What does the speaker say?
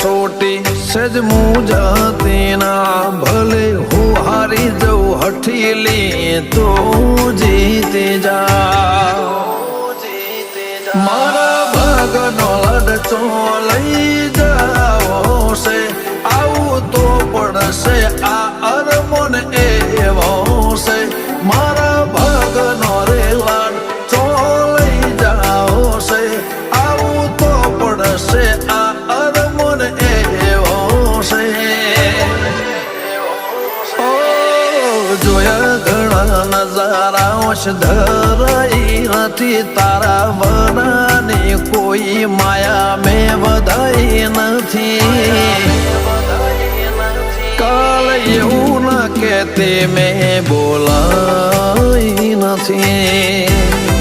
कसोटी सज मुझाती ना भले हो हारी जाऊ हठीली तो जीते जा मारा भागनो लड़चो लई जाओ से आऊ तो पड़से आ अरमोन एवो से मारा भागनो रे लड़चो लई जाओ से आऊ तो पड़से आ अरमोन एवो से ओ जोया घणा नजारा धराई નથી તારા વનાની કોઈ માયા મેં વધાઈ નથી કાલ એવું ન કે તે મેં બોલાઈ નથી